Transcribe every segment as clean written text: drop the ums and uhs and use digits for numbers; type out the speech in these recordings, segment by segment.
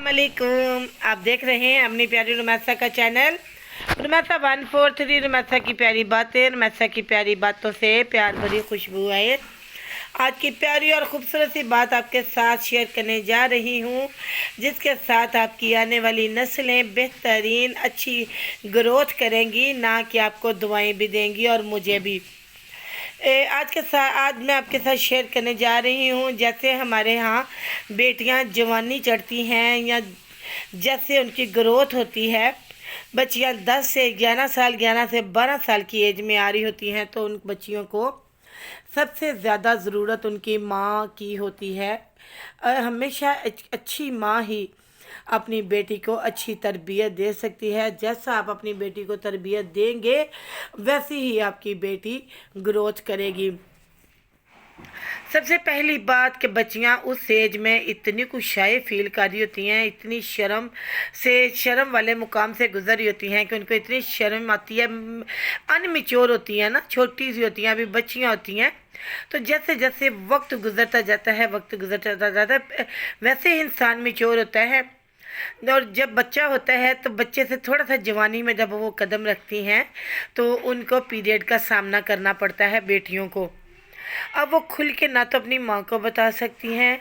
अस्सलामुअलैकुम। आप देख रहे हैं अपनी प्यारी रुमैसा का चैनल रुमैसा 143। रुमैसा की प्यारी बातें, रुमैसा की प्यारी बातों से प्यार भरी खुशबू है। आज की प्यारी और ख़ूबसूरत सी बात आपके साथ शेयर करने जा रही हूँ, जिसके साथ आपकी आने वाली नस्लें बेहतरीन अच्छी ग्रोथ करेंगी, ना कि आपको दुआएं भी देंगी और मुझे भी। आज मैं आपके साथ शेयर करने जा रही हूँ, जैसे हमारे यहाँ बेटियाँ जवानी चढ़ती हैं या जैसे उनकी ग्रोथ होती है। बच्चियाँ 10 से 11 साल, 11 से 12 साल की एज में आ रही होती हैं, तो उन बच्चियों को सबसे ज़्यादा ज़रूरत उनकी माँ की होती है। हमेशा अच्छी माँ ही अपनी बेटी को अच्छी तरबियत दे सकती है। जैसा आप अपनी बेटी को तरबियत देंगे, वैसी ही आपकी बेटी ग्रोथ करेगी। सबसे पहली बात कि बच्चियां उस एज में इतनी कुछ शाये फील कर रही होती हैं, इतनी शर्म वाले मुकाम से गुजर रही होती हैं कि उनको इतनी शर्म आती है। अनमिच्योर होती हैं ना, छोटी सी होती हैं, अभी बच्चियां होती हैं। तो जैसे जैसे वक्त गुजरता जाता है वैसे ही इंसान मिच्योर होता है। और जब बच्चा होता है तो बच्चे से थोड़ा सा जवानी में जब वो कदम रखती हैं तो उनको पीरियड का सामना करना पड़ता है बेटियों को। अब वो खुल के ना तो अपनी माँ को बता सकती हैं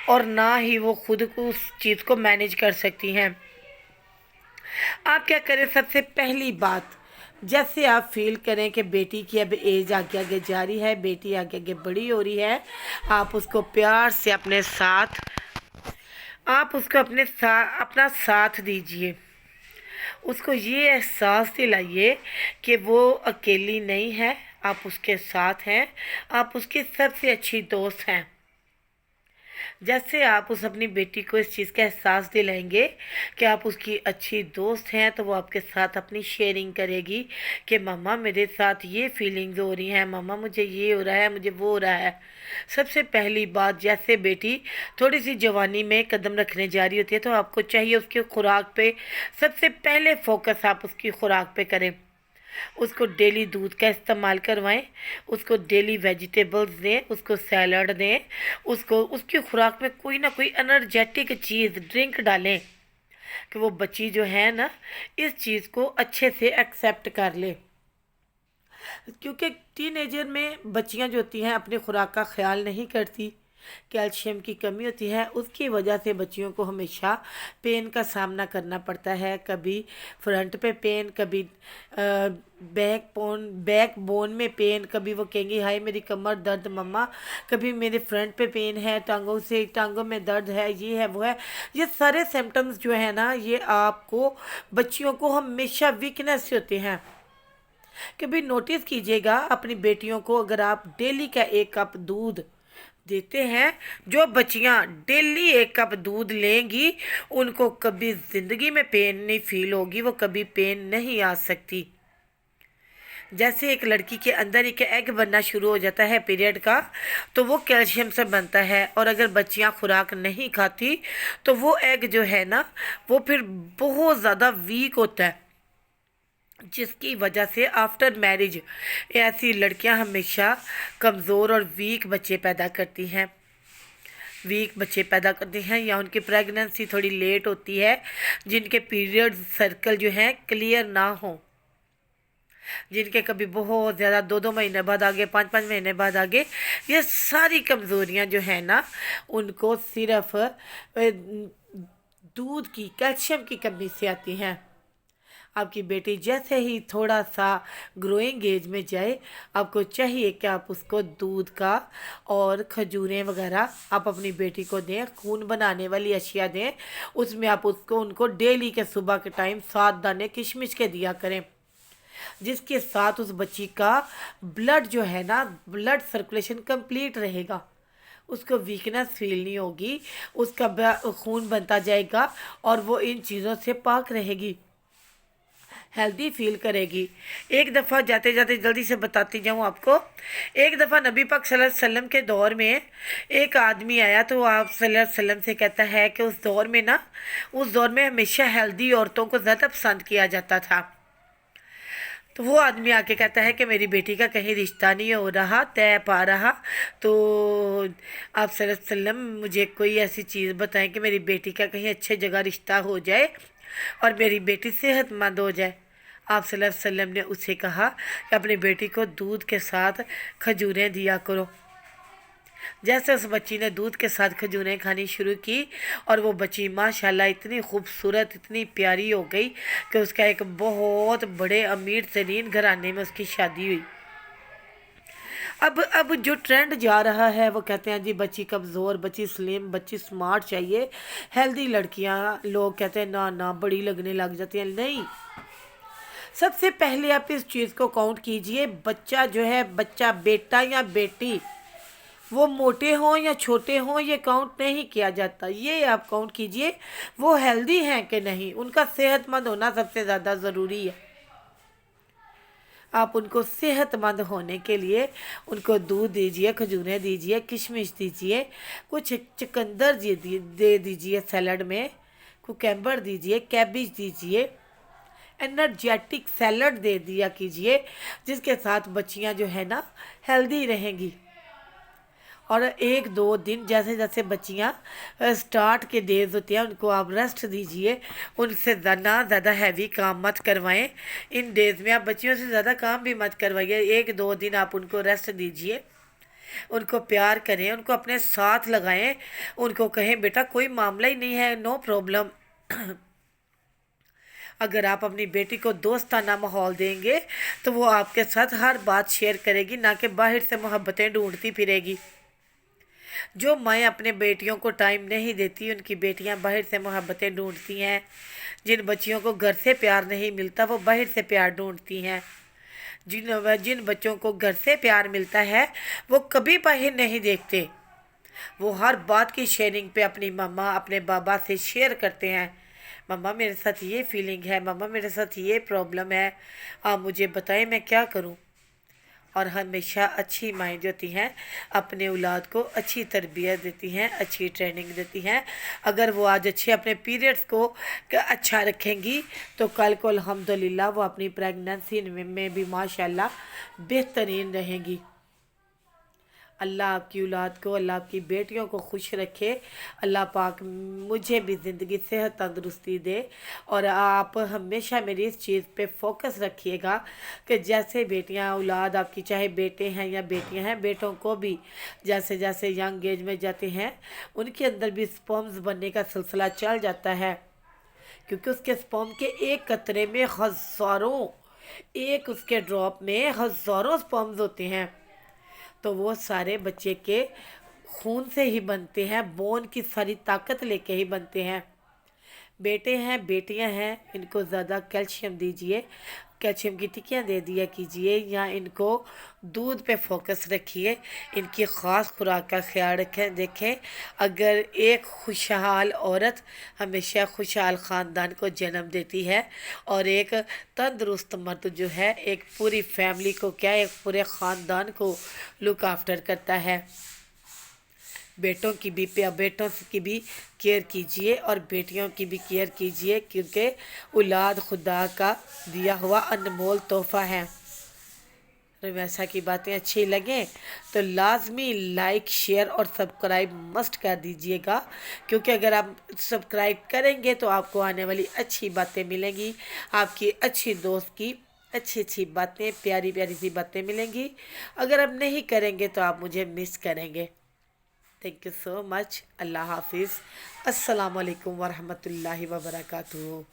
और ना ही वो खुद को उस चीज़ को मैनेज कर सकती हैं। आप क्या करें, सबसे पहली बात, जैसे आप फील करें कि बेटी की अब एज आगे आगे जा रही है, बेटी आगे आगे बड़ी हो रही है, आप उसको प्यार से अपना साथ दीजिए। उसको ये एहसास दिलाइए कि वो अकेली नहीं है, आप उसके साथ हैं, आप उसकी सबसे अच्छी दोस्त हैं। जैसे आप अपनी बेटी को इस चीज़ का एहसास दिलाएंगे कि आप उसकी अच्छी दोस्त हैं, तो वो आपके साथ अपनी शेयरिंग करेगी कि मम्मा मेरे साथ ये फीलिंग्स हो रही हैं, मम्मा मुझे ये हो रहा है, मुझे वो हो रहा है। सबसे पहली बात, जैसे बेटी थोड़ी सी जवानी में कदम रखने जा रही होती है, तो आपको चाहिए उसकी खुराक पे सबसे पहले फोकस आप उसकी खुराक पे करें। उसको डेली दूध का इस्तेमाल करवाएं, उसको डेली वेजिटेबल्स दें, उसको सैलड दें, उसको उसकी खुराक में कोई ना कोई एनर्जेटिक चीज़ ड्रिंक डालें कि वो बच्ची जो है ना इस चीज़ को अच्छे से एक्सेप्ट कर ले। क्योंकि टीनेजर में बच्चियां जो होती हैं अपनी खुराक का ख्याल नहीं करती, कैल्शियम की कमी होती है, उसकी वजह से बच्चियों को हमेशा पेन का सामना करना पड़ता है। कभी फ्रंट पे पेन, कभी बैक बोन में पेन, कभी वो कहेंगी हाय मेरी कमर दर्द मम्मा, कभी मेरे फ्रंट पे पेन है, टांगों में दर्द है, ये है वो है। ये सारे सिम्टम्स जो है ना, ये आपको बच्चियों को हमेशा वीकनेस होते हैं। कभी नोटिस कीजिएगा अपनी बेटियों को, अगर आप डेली का 1 कप दूध देते हैं, जो बच्चियां डेली 1 कप दूध लेंगी उनको कभी ज़िंदगी में पेन नहीं फील होगी, वो कभी पेन नहीं आ सकती। जैसे एक लड़की के अंदर एक एग बनना शुरू हो जाता है पीरियड का, तो वो कैल्शियम से बनता है, और अगर बच्चियां खुराक नहीं खाती तो वो एग जो है ना वो फिर बहुत ज़्यादा वीक होता है, जिसकी वजह से आफ्टर मैरिज ऐसी लड़कियां हमेशा कमज़ोर और वीक बच्चे पैदा करती हैं। या उनकी प्रेगनेंसी थोड़ी लेट होती है, जिनके पीरियड सर्कल जो हैं क्लियर ना हो, जिनके कभी बहुत ज़्यादा 2-2 महीने बाद आगे, 5-5 महीने बाद आगे। ये सारी कमज़ोरियां जो है ना उनको सिर्फ दूध की, कैल्शियम की कमी से आती हैं। आपकी बेटी जैसे ही थोड़ा सा ग्रोइंग एज में जाए, आपको चाहिए कि आप उसको दूध का और खजूरें वगैरह आप अपनी बेटी को दें, खून बनाने वाली अशिया दें। उसमें आप उनको डेली के सुबह के टाइम 7 दाने किशमिश के दिया करें, जिसके साथ उस बच्ची का ब्लड जो है ना, ब्लड सर्कुलेशन कंप्लीट रहेगा, उसको वीकनेस फील नहीं होगी, उसका खून बनता जाएगा और वो इन चीज़ों से पाक रहेगी, हेल्दी फील करेगी। एक दफ़ा जाते जाते जल्दी से बताती जाऊँ आपको, एक दफ़ा नबी पाक सल्लल्लाहु अलैहि वसल्लम के दौर में एक आदमी आया, तो आप सल्लल्लाहु अलैहि वसल्लम से कहता है कि उस दौर में हमेशा हेल्दी औरतों को ज़्यादा पसंद किया जाता था। तो वो आदमी आके कहता है कि मेरी बेटी का कहीं रिश्ता नहीं हो रहा, तय पा रहा, तो आप सल्लल्लाहु अलैहि वसल्लम मुझे कोई ऐसी चीज़ बताएं कि मेरी बेटी का कहीं अच्छे जगह रिश्ता हो जाए और मेरी बेटी सेहतमंद हो जाए। आप सल्लल्लाहु अलैहि वसल्लम ने उसे कहा कि अपनी बेटी को दूध के साथ खजूरें दिया करो। जैसे उस बच्ची ने दूध के साथ खजूरें खानी शुरू की और वो बच्ची माशाल्लाह इतनी खूबसूरत, इतनी प्यारी हो गई कि उसका एक बहुत बड़े अमीर तरीन घराने में उसकी शादी हुई। अब जो ट्रेंड जा रहा है वो कहते हैं जी बच्ची कमज़ोर, बच्ची स्लिम, बच्ची स्मार्ट चाहिए, हेल्दी लड़कियां। लोग कहते हैं ना ना बड़ी लगने लग जाती हैं। नहीं, सबसे पहले आप इस चीज़ को काउंट कीजिए, बच्चा जो है, बच्चा बेटा या बेटी, वो मोटे हों या छोटे हों, ये काउंट नहीं किया जाता। ये आप काउंट कीजिए वो हेल्दी हैं कि नहीं, उनका सेहतमंद होना सबसे ज़्यादा ज़रूरी है। आप उनको सेहतमंद होने के लिए उनको दूध दीजिए, खजूरें दीजिए, किशमिश दीजिए, कुछ चुकंदर दे दीजिए सैलड में, कुकम्बर दीजिए, कैबिज दीजिए, एनर्जेटिक सैलड दे दिया कीजिए, जिसके साथ बच्चियां जो है ना हेल्दी रहेंगी। और 1-2 दिन जैसे जैसे बच्चियां स्टार्ट के डेज होते हैं उनको आप रेस्ट दीजिए, उनसे ना ज़्यादा हैवी काम मत करवाएं। इन डेज़ में आप बच्चियों से ज़्यादा काम भी मत करवाइए। 1-2 दिन आप उनको रेस्ट दीजिए, उनको प्यार करें, उनको अपने साथ लगाएं, उनको कहें बेटा कोई मामला ही नहीं है, नो प्रॉब्लम। अगर आप अपनी बेटी को दोस्ताना माहौल देंगे तो वो आपके साथ हर बात शेयर करेगी, ना कि बाहर से मोहब्बतें ढूंढती फिरेगी। जो माएँ अपने बेटियों को टाइम नहीं देती, उनकी बेटियां बाहर से मोहब्बतें ढूंढती हैं। जिन बच्चियों को घर से प्यार नहीं मिलता वो बाहर से प्यार ढूंढती हैं। जिन बच्चों को घर से प्यार मिलता है वो कभी बाहर नहीं देखते। वो हर बात की शेयरिंग पे अपनी मम्मा, अपने बाबा से शेयर करते हैं। मम्मा मेरे साथ ये फीलिंग है, मम्मा मेरे साथ ये प्रॉब्लम है, आप मुझे बताएं मैं क्या करूं। और हमेशा अच्छी माइंड होती हैं, अपने औलाद को अच्छी तरबियत देती हैं, अच्छी ट्रेनिंग देती हैं। अगर वो आज अच्छे अपने पीरियड्स को अच्छा रखेंगी तो कल को अल्हम्दुलिल्लाह वो अपनी प्रेगनेंसी में भी माशाल्लाह बेहतरीन रहेंगी। अल्लाह आपकी औलाद को, अल्लाह आपकी बेटियों को खुश रखे। अल्लाह पाक मुझे भी ज़िंदगी सेहत तंदुरुस्ती दे। और आप हमेशा मेरी इस चीज़ पे फोकस रखिएगा कि जैसे बेटियां औलाद आपकी, चाहे बेटे हैं या बेटियां हैं, बेटों को भी जैसे जैसे यंग एज में जाते हैं उनके अंदर भी स्पर्म्स बनने का सिलसिला चल जाता है, क्योंकि उसके स्पर्म के एक कतरे में हज़ारों, एक उसके ड्रॉप में हज़ारों स्पर्म्स होते हैं। तो वो सारे बच्चे के खून से ही बनते हैं, बोन की सारी ताकत लेके ही बनते हैं। बेटे हैं, बेटियां हैं, इनको ज़्यादा कैल्शियम दीजिए, कैल्शियम की टिक्कियाँ दे दिया कीजिए, या इनको दूध पे फोकस रखिए, इनकी ख़ास खुराक का ख्याल रखें। देखें, अगर एक खुशहाल औरत हमेशा खुशहाल ख़ानदान को जन्म देती है और एक तंदुरुस्त मर्द जो है एक पूरी फैमिली को, क्या एक पूरे ख़ानदान को लुक आफ्टर करता है। बेटों की भी केयर कीजिए और बेटियों की भी केयर कीजिए, क्योंकि औलाद खुदा का दिया हुआ अनमोल तोहफ़ा है। तो वैसा की बातें अच्छी लगें तो लाजमी लाइक, शेयर और सब्सक्राइब मस्ट कर दीजिएगा, क्योंकि अगर आप सब्सक्राइब करेंगे तो आपको आने वाली अच्छी बातें मिलेंगी, आपकी अच्छी दोस्त की अच्छी अच्छी बातें, प्यारी प्यारी सी बातें मिलेंगी। अगर आप नहीं करेंगे तो आप मुझे मिस करेंगे। Thank you so much. अल्लाह हाफिज़। अस्सलाम वालेकुम वरहमतुल्लाहि वबरकातुहू।